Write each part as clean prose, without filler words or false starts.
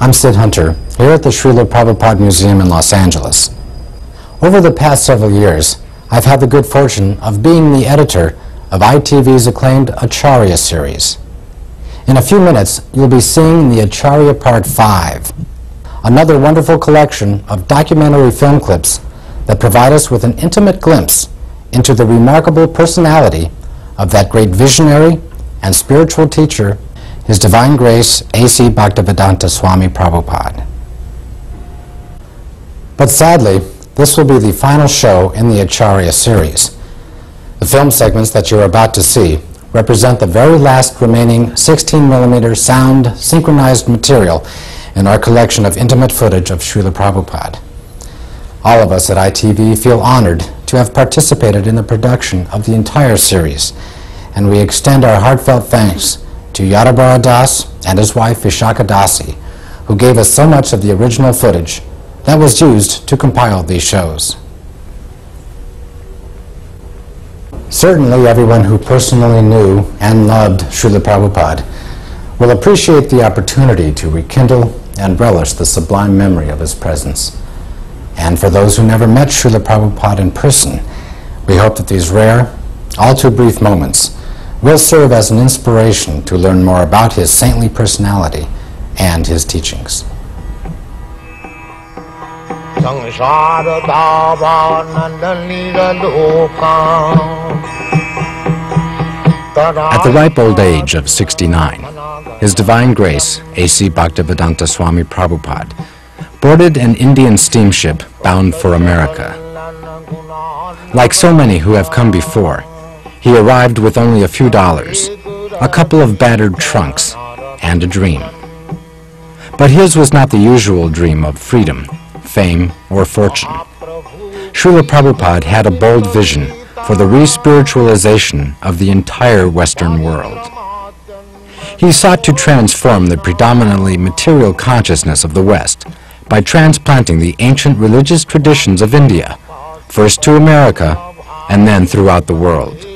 I'm Sid Hunter, here at the Srila Prabhupada Museum in Los Angeles. Over the past several years, I've had the good fortune of being the editor of ITV's acclaimed Acharya series. In a few minutes, you'll be seeing the Acharya Part 5, another wonderful collection of documentary film clips that provide us with an intimate glimpse into the remarkable personality of that great visionary and spiritual teacher, His Divine Grace A.C. Bhaktivedanta Swami Prabhupada. But sadly, this will be the final show in the Acharya series. The film segments that you're about to see represent the very last remaining 16mm sound synchronized material in our collection of intimate footage of Srila Prabhupada. All of us at ITV feel honored to have participated in the production of the entire series, and we extend our heartfelt thanks to Yadabara Das and his wife Vishaka Dasi, who gave us so much of the original footage that was used to compile these shows. Certainly everyone who personally knew and loved Srila Prabhupada will appreciate the opportunity to rekindle and relish the sublime memory of his presence. And for those who never met Srila Prabhupada in person, we hope that these rare, all too brief moments will serve as an inspiration to learn more about his saintly personality and his teachings. At the ripe old age of 69, His Divine Grace A.C. Bhaktivedanta Swami Prabhupada boarded an Indian steamship bound for America. Like so many who have come before, he arrived with only a few dollars, a couple of battered trunks, and a dream. But his was not the usual dream of freedom, fame, or fortune. Srila Prabhupada had a bold vision for the re-spiritualization of the entire Western world. He sought to transform the predominantly material consciousness of the West by transplanting the ancient religious traditions of India, first to America and then throughout the world.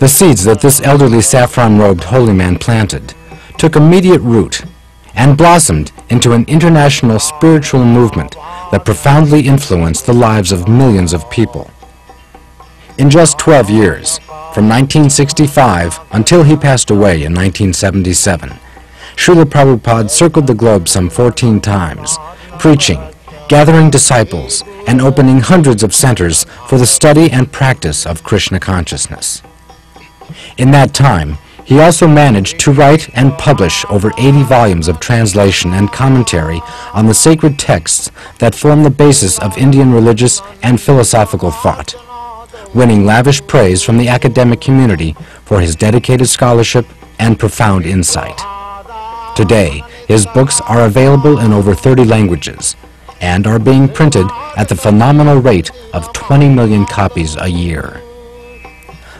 The seeds that this elderly saffron-robed holy man planted took immediate root and blossomed into an international spiritual movement that profoundly influenced the lives of millions of people. In just 12 years, from 1965 until he passed away in 1977, Srila Prabhupada circled the globe some 14 times, preaching, gathering disciples, and opening hundreds of centers for the study and practice of Krishna consciousness. In that time, he also managed to write and publish over 80 volumes of translation and commentary on the sacred texts that form the basis of Indian religious and philosophical thought, winning lavish praise from the academic community for his dedicated scholarship and profound insight. Today, his books are available in over 30 languages and are being printed at the phenomenal rate of 20 million copies a year.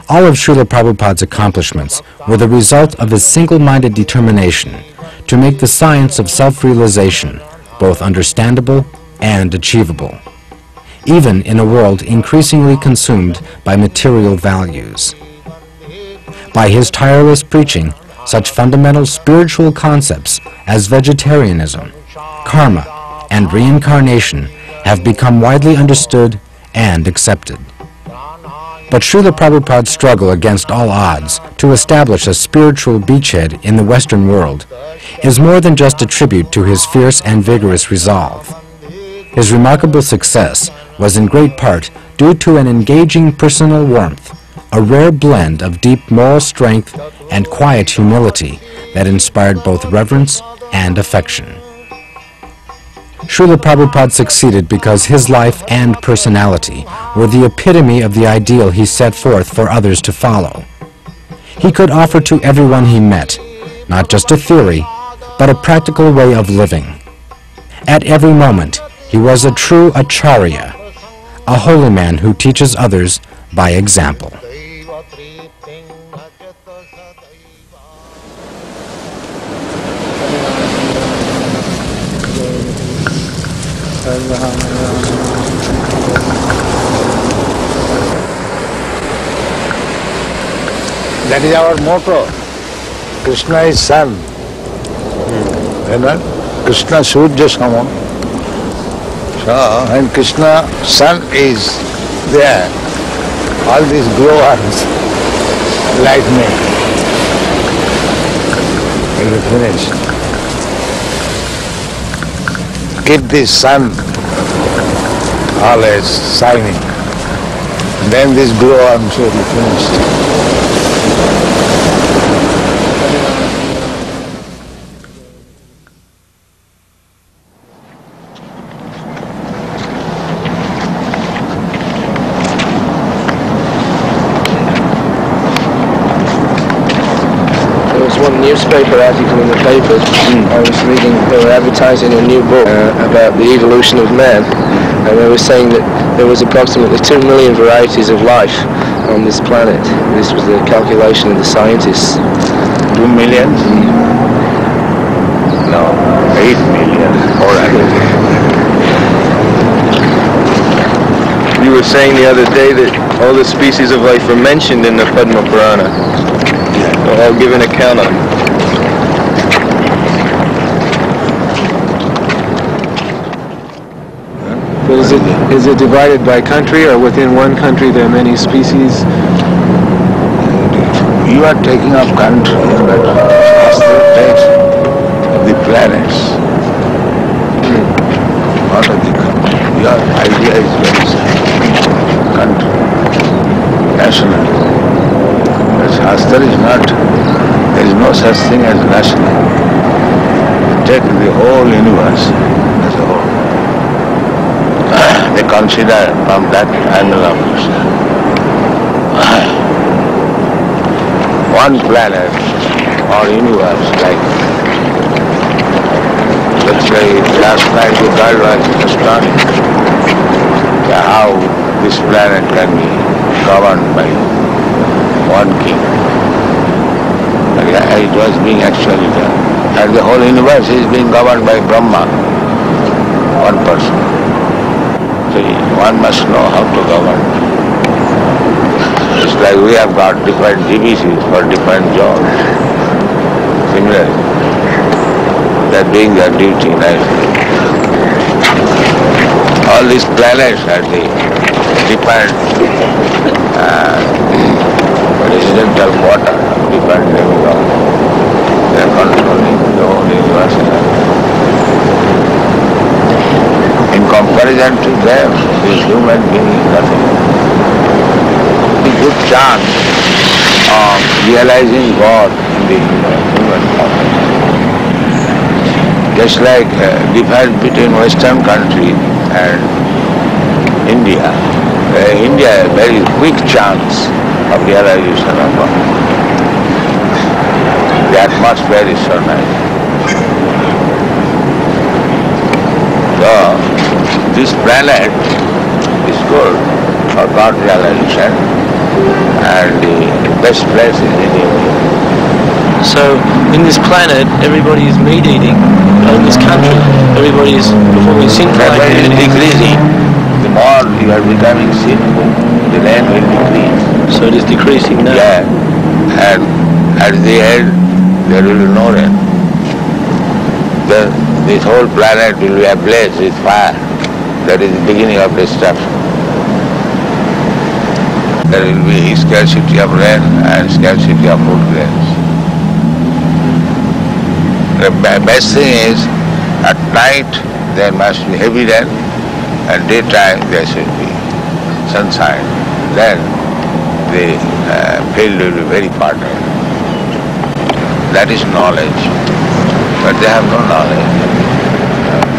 All of Srila Prabhupada's accomplishments were the result of his single-minded determination to make the science of self-realization both understandable and achievable, even in a world increasingly consumed by material values. By his tireless preaching, such fundamental spiritual concepts as vegetarianism, karma, and reincarnation have become widely understood and accepted. But Srila Prabhupada's struggle against all odds to establish a spiritual beachhead in the Western world is more than just a tribute to his fierce and vigorous resolve. His remarkable success was in great part due to an engaging personal warmth, a rare blend of deep moral strength and quiet humility that inspired both reverence and affection. Srila Prabhupada succeeded because his life and personality were the epitome of the ideal he set forth for others to follow. He could offer to everyone he met, not just a theory, but a practical way of living. At every moment, he was a true Acharya, a holy man who teaches others by example. That is our motto. Krishna is Son. You know? Krishna Surya Sama. So when Krishna sun is there, all these glowworms lightning will be finished. Keep this sun always shining, then this glowworms will be finished. Newspaper article in the paper. I was reading, they were advertising a new book about the evolution of man, and they were saying that there was approximately 2 million varieties of life on this planet. This was the calculation of the scientists. 2 million? No, 8 million. All right. You were saying the other day that all the species of life are mentioned in the Padma Purana. They're all given account of. But is it divided by country, or within one country there are many species? You are taking up country, but Shastra takes the planets. Not of the country. Your idea is very simple. Country, national. But Shastra is not, there is no such thing as national. Take the whole universe as a whole. They consider from that angle of view. One planet or universe, like, let's say last night the girl was astonished how this planet can be governed by one king. It was being actually done. And the whole universe is being governed by Brahma, one person. So one must know how to govern. It's like we have got different divisions for different jobs. Similarly, they're doing their duty nicely. All these planets are the different residential quarter, different demigods. They're controlling the whole universe. In comparison to them, this human being is nothing. A good chance of realizing God in the human form. Just like difference between Western countries and India. India has a very quick chance of realization of God. The atmosphere is so nice. So, this planet is good for God realization, and the best place is India. So, in this planet, everybody is meat eating. But in this country, everybody is performing sinful activities. It is decreasing. The more you are becoming sinful, the land will decrease. So it is decreasing now. Yeah, and at the end, there will be no rain. This whole planet will be ablaze with fire. That is the beginning of destruction. There will be scarcity of rain and scarcity of food grains. The best thing is, at night there must be heavy rain, and daytime there should be sunshine. Then the field will be very fertile. That is knowledge. But they have no knowledge.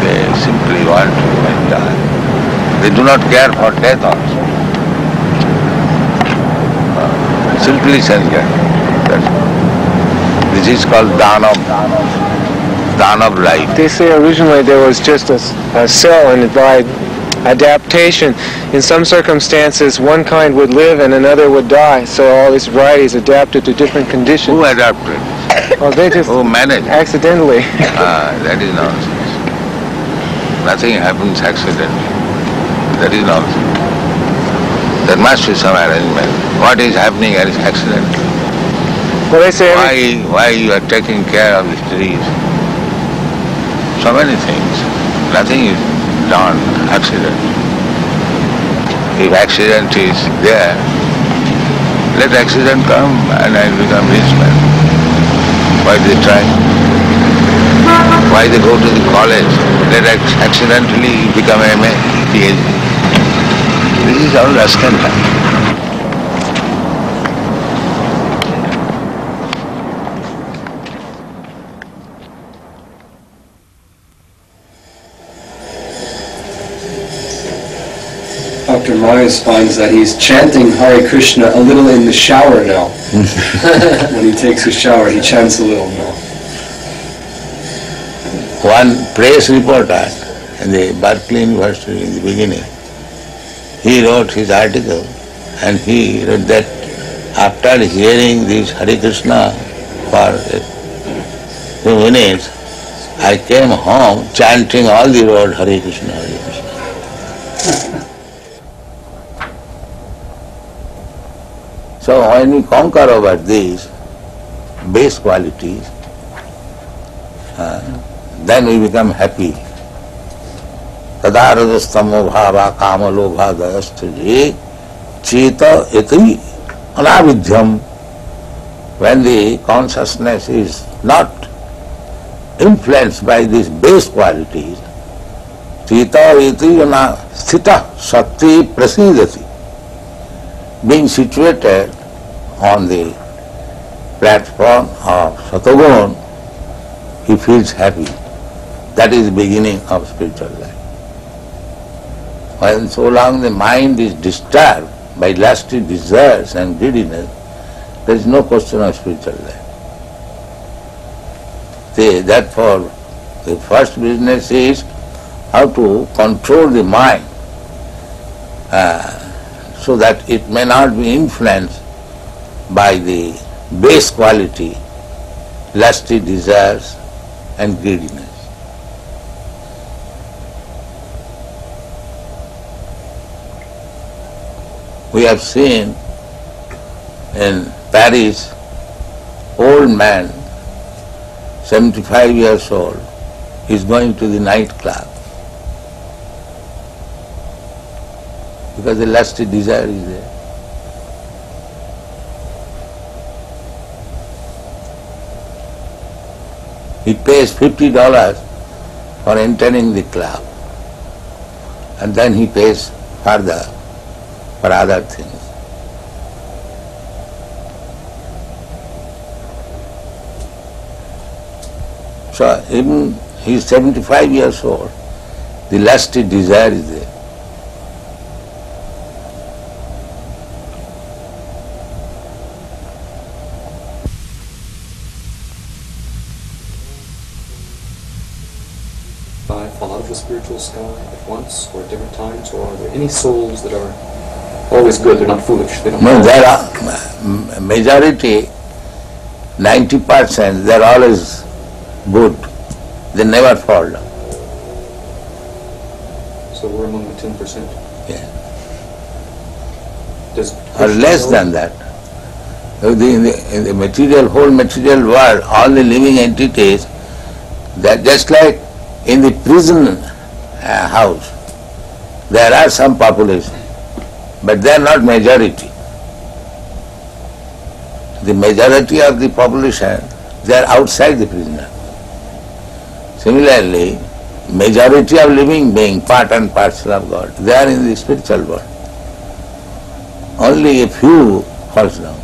They simply want to die. They do not care for death also. Simply sensual. This is called Danav life. They say originally there was just a cell, and by adaptation, in some circumstances one kind would live and another would die. So all these varieties adapted to different conditions. Who adapted? Well, they just Who managed? accidentally. That is nonsense. Nothing happens accidentally. That is nonsense. There must be some arrangement. What is happening is accidental. Well, they say why you are taking care of these trees? so many things. Nothing is done accident. If accident is there, let accident come and I become rich man. Why they try? Why they go to the college? Let accidentally become MA, PhD. This is all rascal time. Dr. Myers finds that he's chanting Hare Krishna a little in the shower now. When he takes his shower, he chants a little now. One press reporter in the Berkeley University in the beginning, he wrote his article and he wrote that after hearing this Hare Krishna for a few minutes, I came home chanting all the word Hare Krishna, Hare Krishna. So when we conquer over these base qualities, then we become happy. Tada rajastamo bhava kama lobha dayastaje cheta iti anavidyam. When the consciousness is not influenced by these base qualities, cheta iti sthita sati prasidati. Being situated on the platform of Satagun, he feels happy. That is the beginning of spiritual life. When so long the mind is disturbed by lusty desires and greediness, there is no question of spiritual life. Therefore, the first business is how to control the mind so that it may not be influenced by the base quality, lusty desires and greediness. We have seen in Paris, old man, 75 years old, is going to the nightclub because the lusty desire is there. He pays $50 for entering the club and then he pays further for other things. So even he is 75 years old, the lusty desire is there. Fall out of the spiritual sky at once or at different times, or are there any souls that are always good, they're not foolish? They don't No, there are majority, 90%, they're always good. They never fall down. So we're among the 10%? Yeah. Or less than that. In the material, whole material world, all the living entities, they're just like in the prison house, there are some population, but they are not majority. The majority of the population, they are outside the prisoner. Similarly, majority of living beings, part and parcel of God, they are in the spiritual world. Only a few falls down.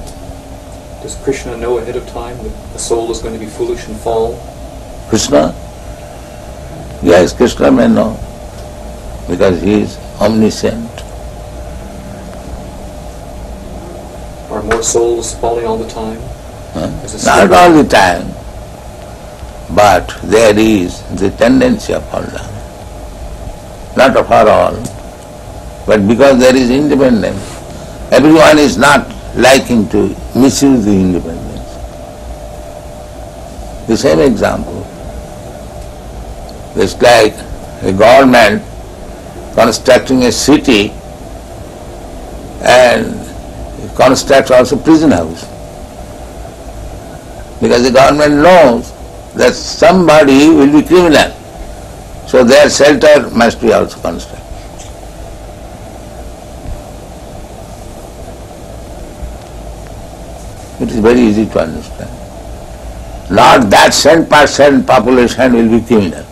Does Krishna know ahead of time that a soul is going to be foolish and fall? Krishna? Yes, Krishna may know, because he is omniscient. Are more souls falling all the time? Not all the time, but there is the tendency of fall down. Not for all, but because there is independence. Everyone is not liking to misuse the independence. The same example. It's like a government constructing a city and constructs also prison house. Because the government knows that somebody will be criminal So their shelter must be also constructed. It is very easy to understand. Not that 10% population will be criminal.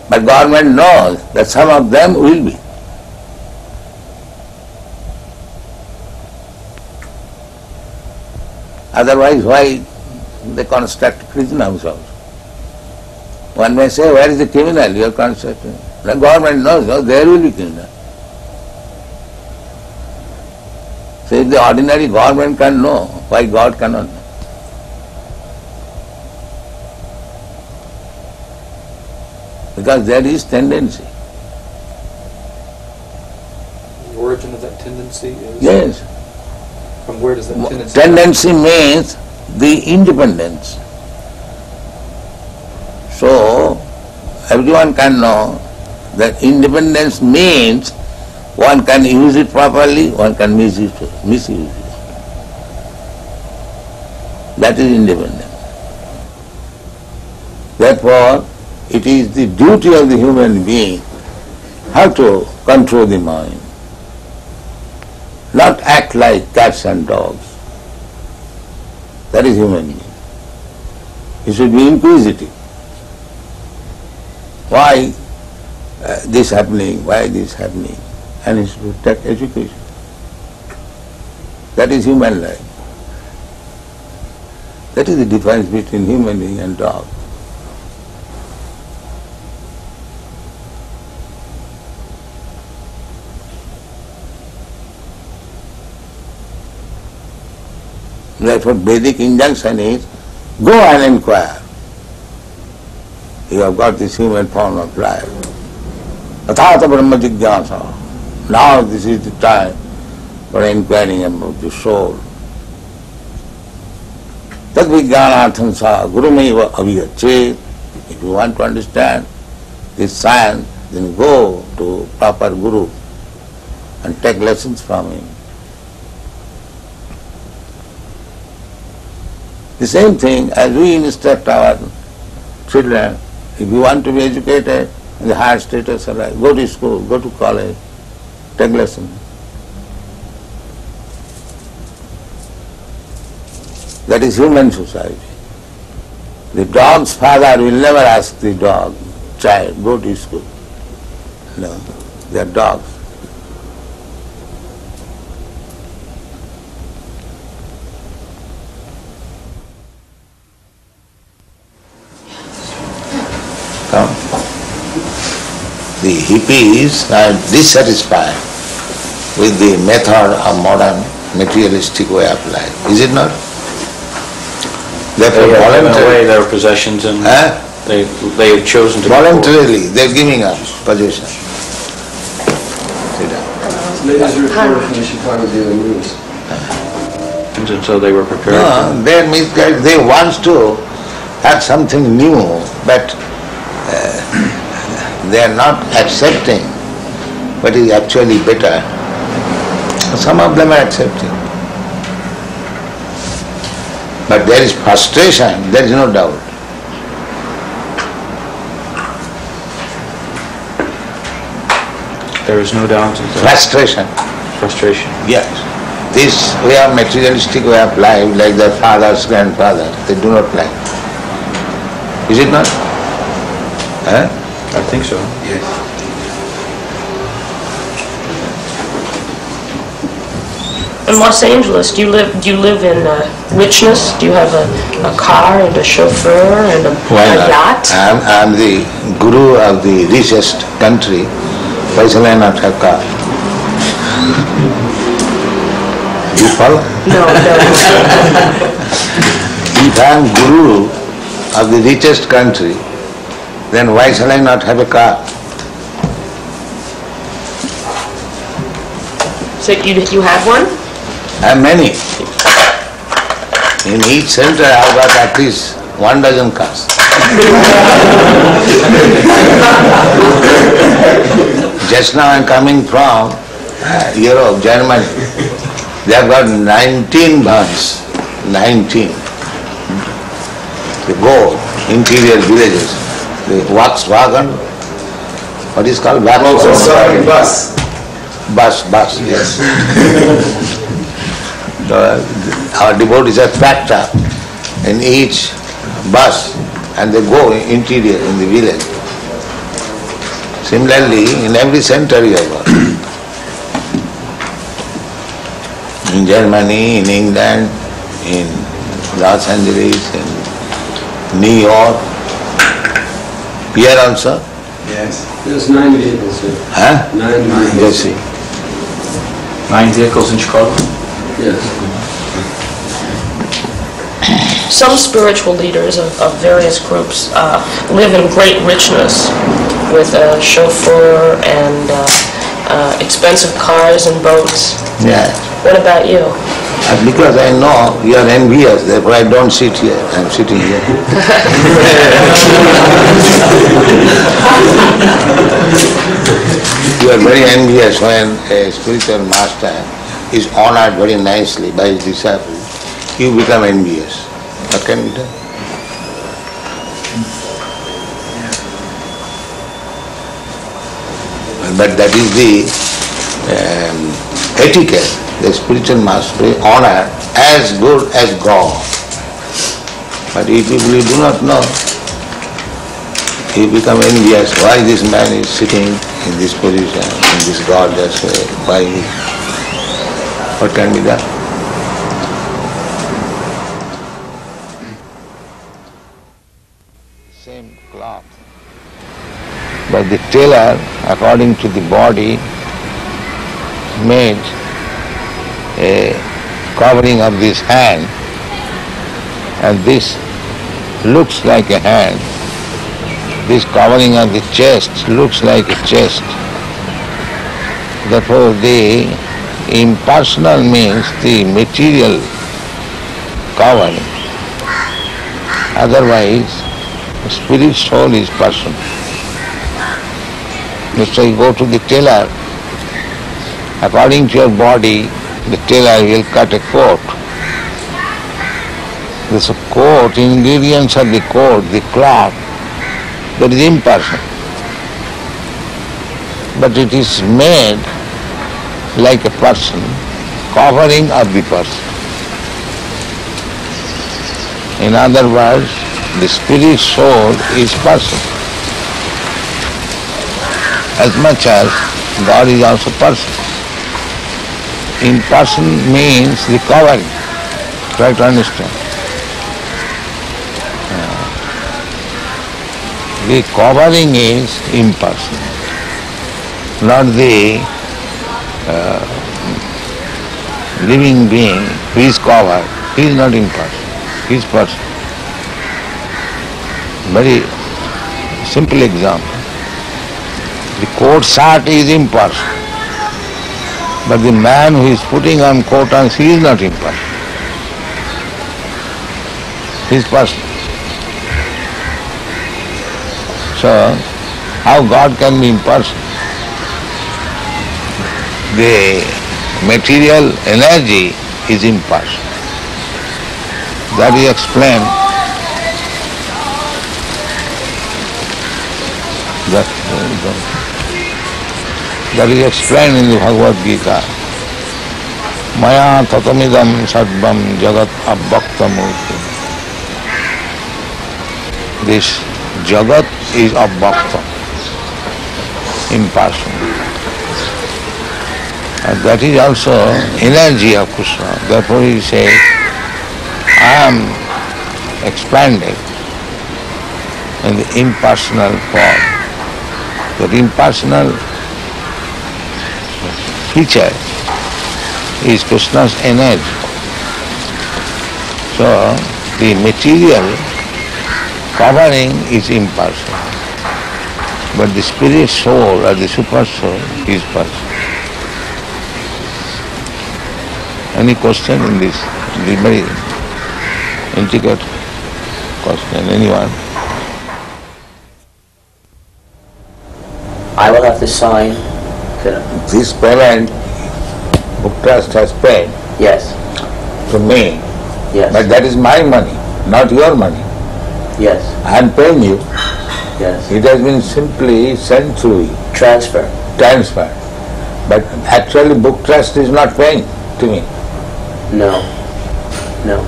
But government knows that some of them will be. Otherwise, why they construct prison house also? One may say, where is the criminal you are constructing? The government knows, no, there will be criminal. So if the ordinary government can know, why God cannot know? Because there is tendency. The origin of that tendency is? Yes. From where does that tendency Tendency means the independence. So, everyone can know that independence means one can use it properly, one can misuse it. That is independence. Therefore, it is the duty of the human being how to control the mind. Not act like cats and dogs. That is human being. He should be inquisitive. Why this happening? Why this happening? And he should take education. That is human life. That is the difference between human being and dog. Therefore, Vedic injunction is, go and inquire. You have got this human form of life. Athata Brahma Jigyasa. Now this is the time for inquiring about the soul. Tad vijnanartham sa gurumeva aviyachet. If you want to understand this science, then go to proper guru and take lessons from him. The same thing as we instruct our children, if you want to be educated in the higher status of life, go to school, go to college, take lessons. That is human society. The dog's father will never ask the dog, child, go to school. No, they are dogs. The hippies are dissatisfied with the method of modern materialistic way of life. Is it not? Therefore, They have given away voluntarily, their possessions and they have chosen to voluntarily they are giving up possession. Sit down. Latest report from the Chicago Daily News. And so they were prepared. No, they misguide. They want to have something new, but they are not accepting what is actually better. Some of them are accepting. But there is frustration, there is no doubt. There is no doubt. Frustration. Frustration. Yes. This way of materialistic way of life, like their fathers, grandfathers, they do not like. Is it not? Huh? I think so. Yes. In Los Angeles, do you live in richness? Do you have a car and a chauffeur and a yacht? I'm the guru of the richest country. Why shall I not have car? You follow? No. If I am guru of the richest country, then why shall I not have a car? So you have one? I have many. In each center I have got at least 12 cars. Just now I am coming from Europe, Germany. They have got 19 vans. 19. They go interior villages. the Volkswagen, what is called Volkswagen bus. Bus, yes. Our devotees have tractor in each bus and they go interior in the village. Similarly, in every center you have got. In Germany, in England, in Los Angeles, in New York, here also. Yes. There's 9 vehicles here. Huh? 9 vehicles. Yes, see. 9 vehicles in Chicago? Yes. Some spiritual leaders of various groups live in great richness with a chauffeur and expensive cars and boats. Yeah. What about you? Because I know you are envious, therefore I don't sit here. I'm sitting here. You are very envious when a spiritual master is honored very nicely by his disciples. You become envious. What can be done? But that is the etiquette. The spiritual master is honored as good as God. But if people do not know, you become envious. Why this man is sitting in this position, in this gorgeous way? Why? What can be done? Same cloth. But the tailor, according to the body, made a covering of this hand, and this looks like a hand. This covering of the chest looks like a chest. Therefore the impersonal means the material covering. Otherwise, spirit soul is personal. So you go to the tailor, according to your body, the tailor will cut a coat. This coat, ingredients of the coat, the cloth, that is impersonal. But it is made like a person, covering of the person. In other words, the spirit soul is person. As much as God is also person. In person means the covering. Try to understand. The covering is impersonal, not the living being who is covered. He is not impersonal, he is person. Very simple example. The coat shirt is impersonal, but the man who is putting on coat and he is not impersonal. He is person. So, how God can be impersonal? The material energy is impersonal. That is explained. That is explained in the Bhagavad Gita. Maya tatamidam sarvam jagat abbaktamurti. This jagat is abbakta, impersonal. And that is also energy of Krishna. Therefore he says, I am expanded in the impersonal form. That impersonal feature is Krishna's energy. So the material covering is impersonal, but the spirit soul or the super soul is personal. Any question in this? The very intricate question. Anyone? I will have to sign. This payment book trust has paid Yes. to me, Yes. but that is my money, not your money. Yes. I am paying you, Yes. It has been simply sent through you. Transfer. But actually book trust is not paying to me. No. No.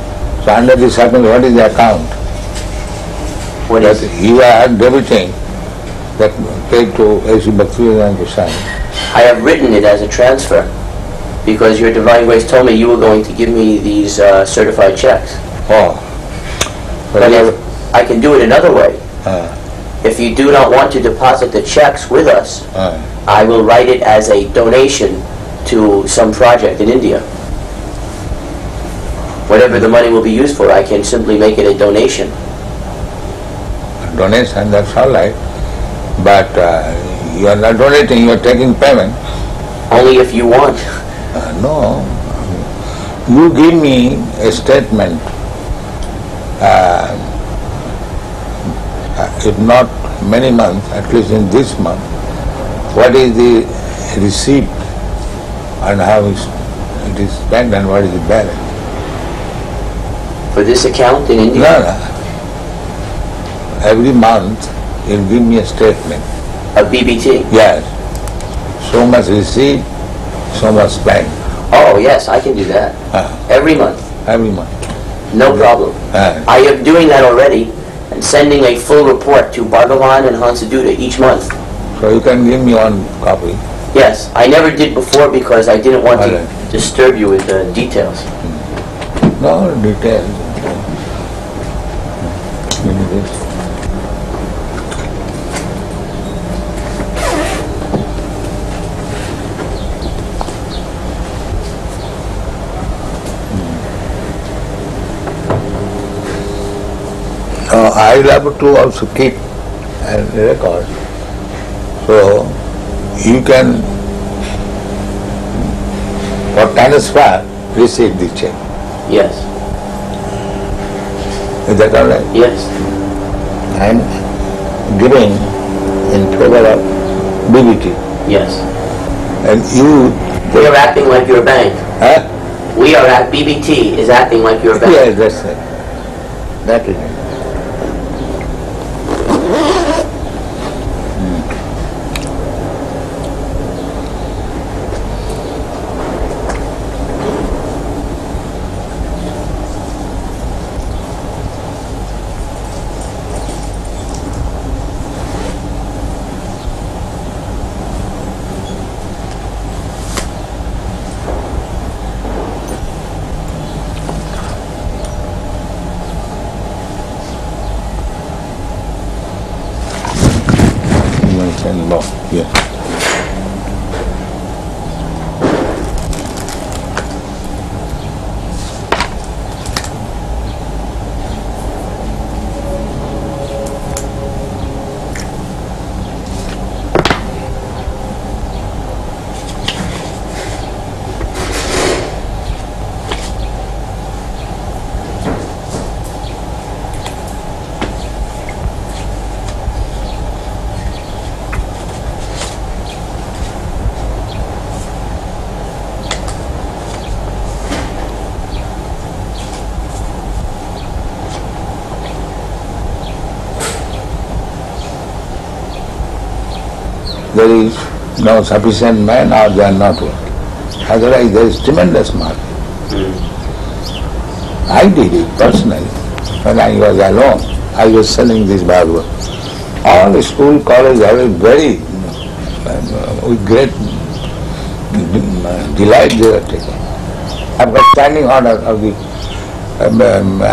So under this happens, what is the account? What That is? you are debiting that paid to A.C. Bhaktivedanta Goswami. I have written it as a transfer because your Divine Grace told me you were going to give me these certified checks. Oh. But I can do it another way. If you do not want to deposit the checks with us, I will write it as a donation to some project in India. Whatever the money will be used for, I can simply make it a donation. Donation, that's all right. But you are not donating, you are taking payment. Only if you want. No. You give me a statement, if not many months, at least in this month, what is the receipt and how it is spent and what is the balance. For this account in India? No. Every month you give me a statement. Of BBT? Yes. So much receipt, so much spent. Oh yes, I can do that. Every month? Every month. No problem. I am doing that already and sending a full report to Bhagavan and Hansaduta each month. So you can give me one copy. Yes, I never did before because I didn't want to disturb you with the details. No details. Give me this. I will have to also keep a record. So you can, for transfer, receive the check. Yes. Is that all right? Yes. I am giving in favor of BBT. Yes. And you... We are acting like your bank. Huh? We are at BBT is acting like your bank. Yes, that's it. That is it. Yeah. There is no sufficient man or they are not working. Otherwise there is tremendous market. I did it personally. When I was alone, I was selling this Bhagavad. All the school, college, I was very, with great delight they were taking. I've got standing order of the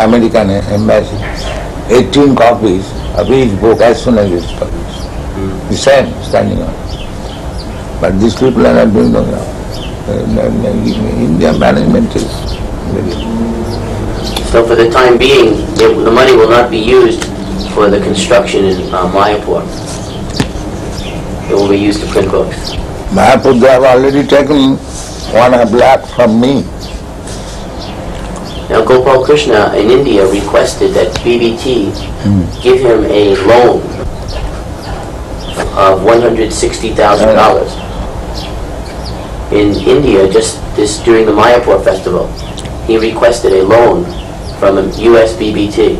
American embassy, 18 copies of each book as soon as it's published. The same standing order. But these people are not doing no job. India management is very... So for the time being, the money will not be used for the construction in Mayapur. It will be used to print books. Mayapur, they have already taken 1.5 lakh from me. Now Gopal Krishna in India requested that BBT give him a loan of $160,000. In India, just this during the Mayapur festival, he requested a loan from a US BBT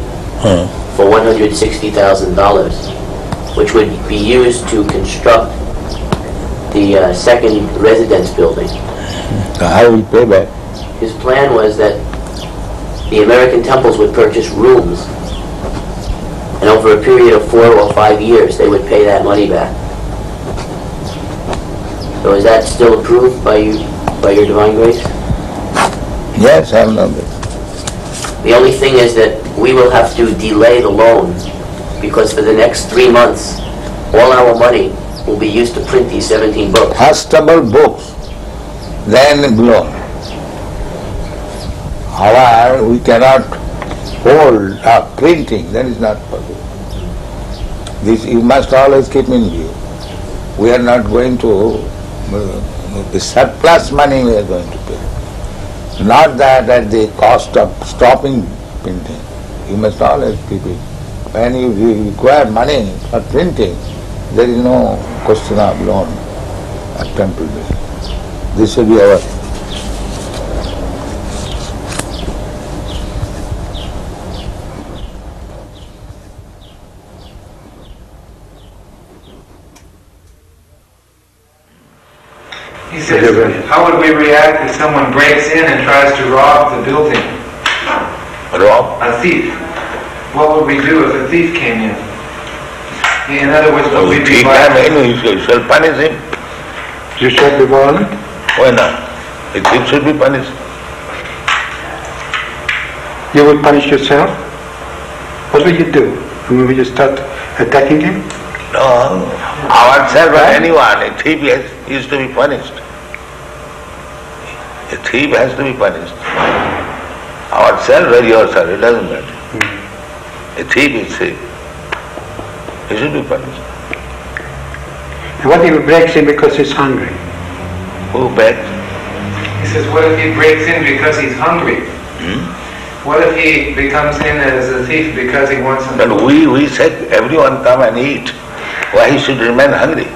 for $160,000 which would be used to construct the second residence building. How will pay back? His plan was that the American temples would purchase rooms, and over a period of 4 or 5 years, they would pay that money back. So is that still approved by you, by your divine grace? Yes, I know that. The only thing is that we will have to delay the loan, because for the next 3 months, all our money will be used to print these 17 books. First of all books, then loan. However, we cannot hold up printing, that is not possible. This you must always keep in view. We are not going to, the surplus money we are going to pay. Not that at the cost of stopping printing. You must always keep it. When you require money for printing, there is no question of loan at temple bill. This will be our. He says, how would we react if someone breaks in and tries to rob the building? Rob? A thief. What would we do if a thief came in? In other words, would we be violent? You shall punish him. You shall be violent? Why not? A thief should be punished. You will punish yourself? What will you do? Will you start attacking him? No, ourselves or anyone, a thief is to be punished. A thief has to be punished. Ourselves or yourself, it doesn't matter. A thief is thief. He should be punished. And what if he breaks in because he's hungry? Who begs? He says, what if he breaks in because he's hungry? What if he becomes in as a thief because he wants something? But we said everyone come and eat. Why he should remain hungry?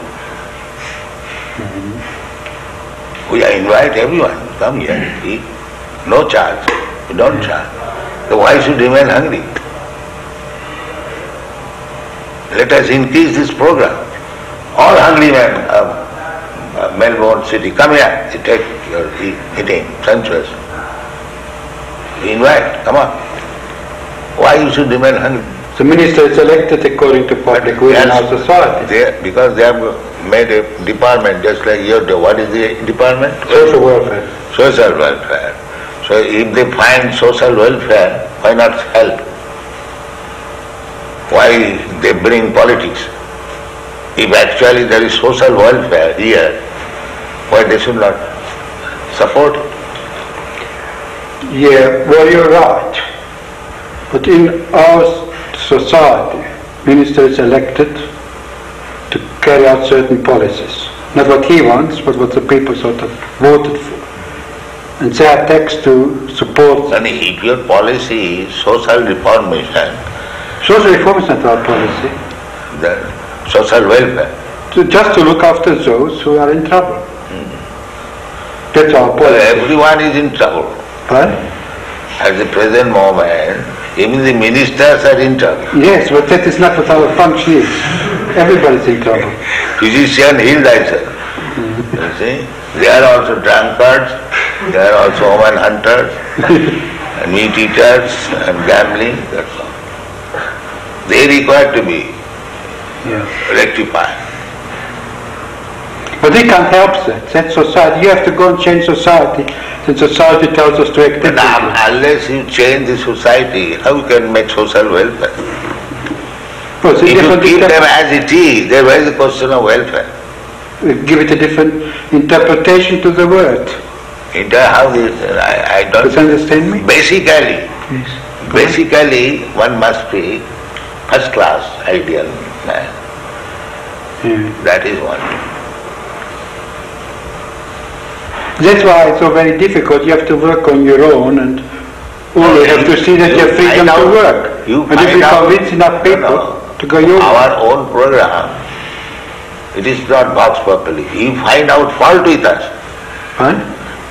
We invite everyone, come here, eat. No charge. We don't charge. So why should remain hungry? Let us increase this program. All hungry men of Melbourne city, come here, you take your eating, sumptuous. We invite, come on. Why you should remain hungry? The minister is elected according to public will in our society. Because they have made a department just like your, what is the department? Social welfare. Social welfare. So if they find social welfare, why not help? Why they bring politics? If actually there is social welfare here, why they should not support it? Yeah, well you're right. But in our society, minister is elected to carry out certain policies. Not what he wants, but what the people sort of voted for. And they are taxed to support. And if your policy is social reformation, social reform is not our policy. The social welfare. Just to look after those who are in trouble. That's our policy. Well, everyone is in trouble. What? At the present moment, even the ministers are in trouble. Yes, but that is not what our function is. Everybody is in trouble. Physician, heal thyself. You see? They are also drunkards, they are also woman hunters, and meat eaters, and gambling, that's all. They require to be rectified. But we can't help that. That's society. You have to go and change society. And society tells us to act differently. But unless you change the society, how you can make social welfare? Well, if you keep them as it is, there is a question of welfare. Give it a different interpretation to the word. How this? I don't understand me? Basically, one must be first class ideal man. That is one. That's why it's so very difficult. You have to work on your own, and you have to see that you have freedom to work. And if you convince enough people to go your way. Our own program, it is not boxed properly. You find out fault with us.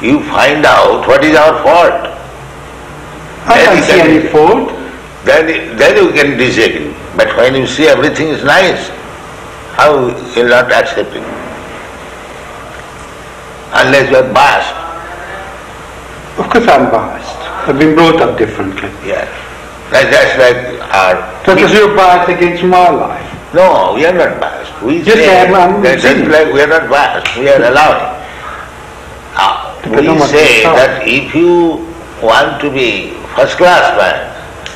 You find out what is our fault. I can't see any fault. Then you can disagree. But when you see everything is nice, How you'll not accept it? Unless you are biased. Of course I'm biased. I've been brought up differently. Yeah. That's like our... So does you're biased against my life? No, we are not biased. We Yes, say I'm that just like we are not biased, we are allowing. We say that if you want to be first class man,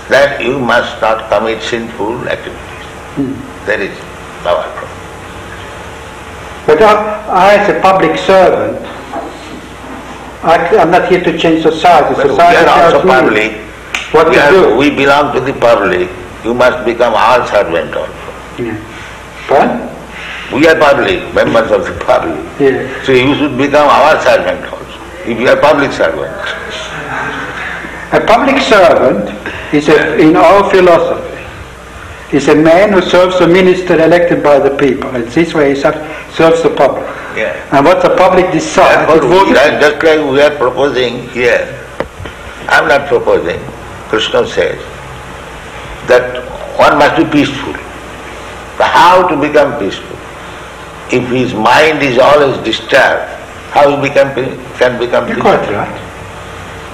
then you must not commit sinful activities. That is our problem. But I as a public servant, I'm not here to change society. But Society we are also tells me public. what to do. We belong to the public. You must become our servant also. Yeah. But? We are public, members of the public. Yeah. So you should become our servant also, if you are public servant. A public servant is, in our philosophy, is a man who serves a minister elected by the people. And this way he serves the public. Yeah. And what the public decides... Just like we are proposing here, I am not proposing, Krishna says, that one must be peaceful. How to become peaceful? If his mind is always disturbed, how he can become peaceful? Quite right.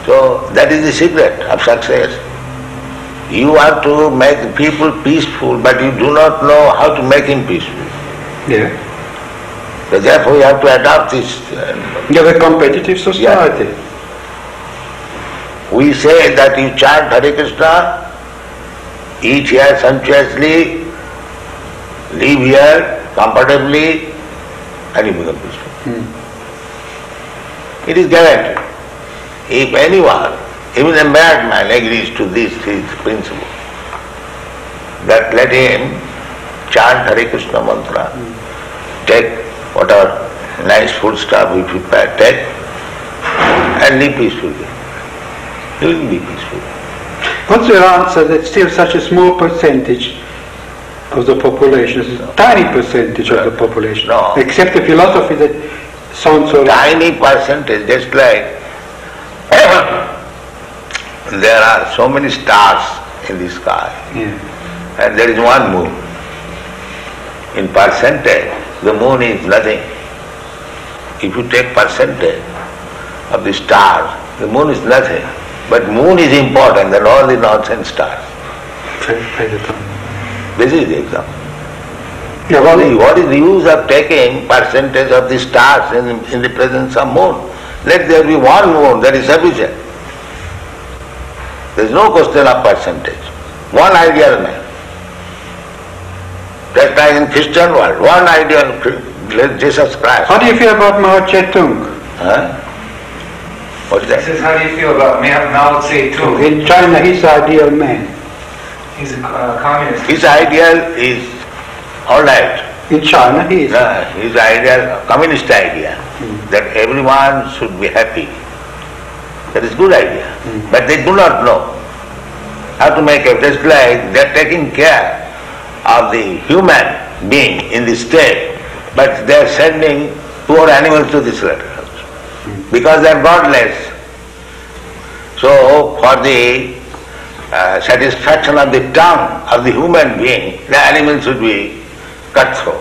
So that is the secret of success. You want to make people peaceful, but you do not know how to make him peaceful. Yeah. So therefore you have to adopt this. You have a competitive society. Yeah. We say that you chant Hare Krishna, eat here sumptuously, live here comfortably, and you become peaceful. It is guaranteed. If anyone, even a madman, agrees to this principle, that let him chant Hare Krishna mantra, take whatever nice food stuff we prepare, take, and live peacefully. He will be peaceful. What's your answer that still such a small percentage of the population, a tiny percentage of the population, accept a philosophy that sounds so... Tiny percentage, just like there are so many stars in the sky, and there is one moon. In percentage, the moon is nothing. If you take percentage of the stars, the moon is nothing. But moon is important than all the nonsense stars. This is the example. Yeah, what is the use of taking percentage of the stars in the presence of moon? Let there be one moon, that is sufficient. There is no question of percentage. One ideal man. Just like in Christian world, one ideal Jesus Christ. How do you feel about Mao Zedong? What's that? He says, how do you feel about Mao Zedong? In China, he's the ideal man. He's a communist. His ideal is all right. In China, he is. His ideal, communist idea, that everyone should be happy. That is good idea. But they do not know how to make it. Just like they are taking care of the human being in this state, but they are sending poor animals to the slaughterhouse because they are godless. So for the satisfaction of the tongue of the human being, the animal should be cut through.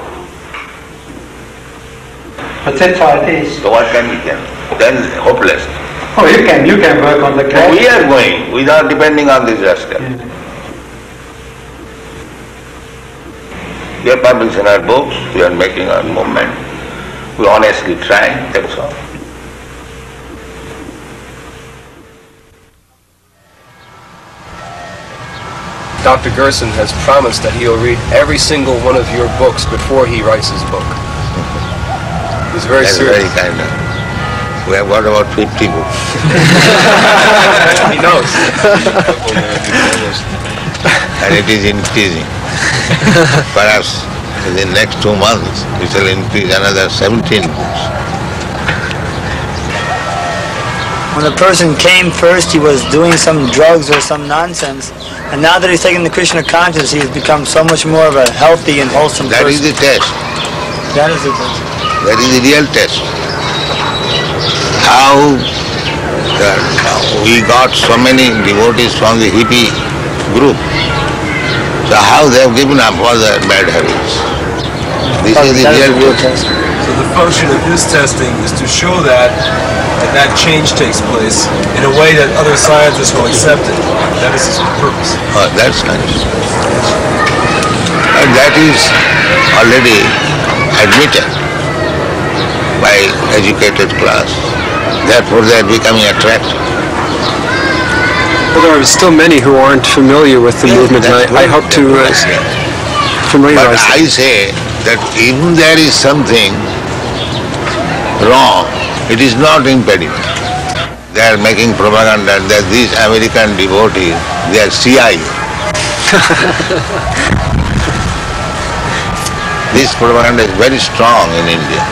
But that's how it is. So what can we do? Then hopeless. Oh, you can work on the So we are going without depending on this rascal. We are publishing our books, we are making our movement, we are honestly trying, that's all. Dr. Gerson has promised that he'll read every single one of your books before he writes his book. He's very serious. Very kind of. We have got about 50 books. He knows. And it is increasing. Perhaps in the next 2 months we shall increase another 17 books. When a person came first, he was doing some drugs or some nonsense, and now that he's taken the Krishna consciousness, he has become so much more of a healthy and wholesome person. That is the test. That is the test. That is the real test. How we got so many devotees from the hippie group. So how they have given up all their bad habits. This is the real test. So the function of his testing is to show that change takes place in a way that other scientists will accept it. That is his purpose. Oh, that's nice. And that is already admitted by educated class. Therefore they are becoming attractive. Well, there are still many who aren't familiar with the movement, and I hope to familiarize them. But I say that even there is something wrong, it is not impediment. They are making propaganda that these American devotees, they are CIA. This propaganda is very strong in India,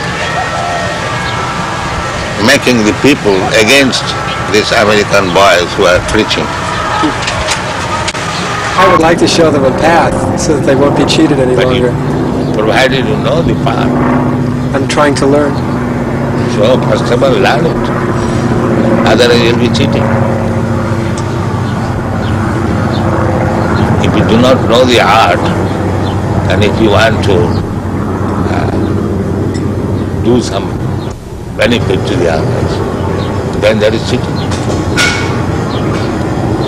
making the people against these American boys who are preaching. I would like to show them a path so that they won't be cheated any longer. Provided you know the path. I'm trying to learn. So first of all, learn it. Otherwise you'll be cheating. If you do not know the art, and if you want to do some benefit to the others, then that is cheating.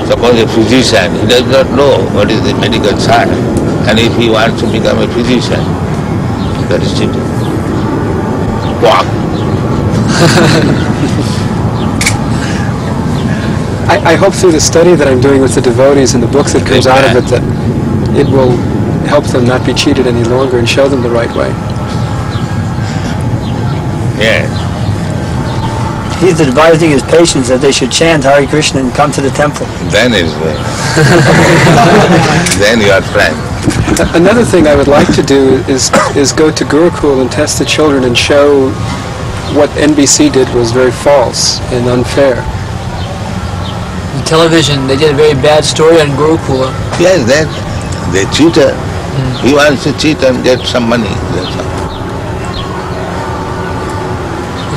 Suppose a physician, he does not know what is the medical science, and if he wants to become a physician, that is cheating. Quack. I hope through the study that I'm doing with the devotees and the books that comes out of it that it will help them not be cheated any longer and show them the right way. Yes. He's advising his patients that they should chant Hare Krishna and come to the temple. Then is well. Then you are friend. Another thing I would like to do is go to Gurukul and test the children and show what NBC did was very false and unfair. On television, they did a very bad story on Gurukula. Yes, then they cheated. He wants to cheat and get some money. That's all.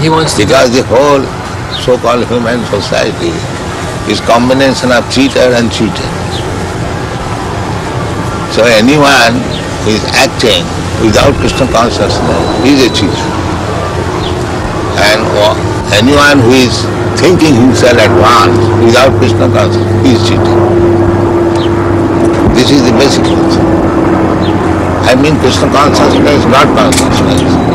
He wants to because the whole so-called human society is combination of cheater and cheated. So anyone who is acting without Krishna consciousness is a cheater. And anyone who is thinking himself advanced without Krishna consciousness is cheating. This is the basic concept. I mean Krishna consciousness, not consciousness.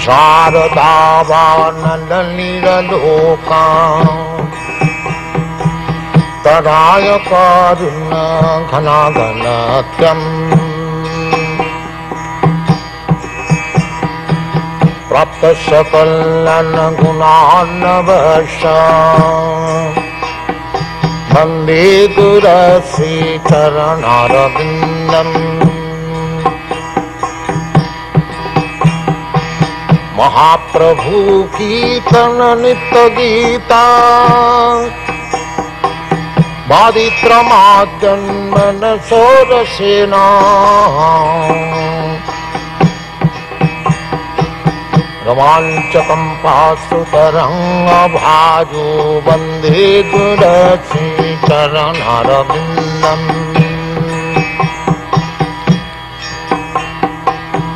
Sansaradhavanandaliraloka Tadaya karuna ghanaganatyam Prapta sakalana gunanavasha Bande gurasi charanarabindam महाप्रभु कीर्तन नित्य गीता बादित्रमाद्यन्मन सोरसेना रोमाञ्चकम्पासुतरङ्गभाजो वन्दे गुरश्री चरणरविन्दम्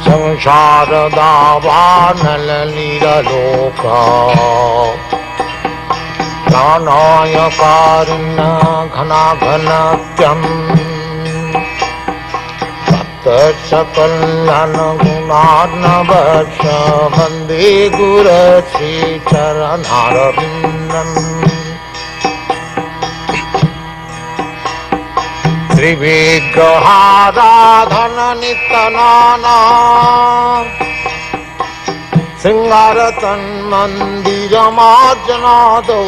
संसारदावानललीललोका प्राणायकारिण्य घनाघनत्यम् सप्तसकलनगुणार्णवश वन्दे गुरश्री चरणरविन्दम् Sri Vigraharadhana Nitanana Singaratan Mandiramarjanado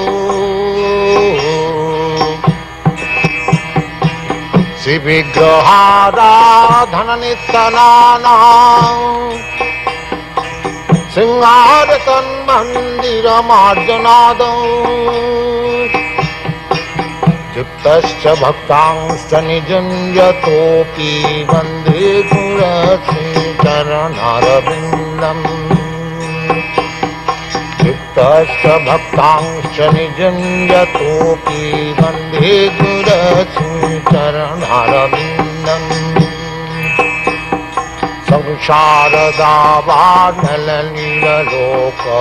Sri Vigraharadhana Nitanana Singaratan Mandiramarjanado Yuktascha bhaktangscha nijanjatopi vande gurasi charanarabindam Yuktascha bhaktangscha nijanjatopi vande gurasi charanarabindam Samsara davanala nilaloka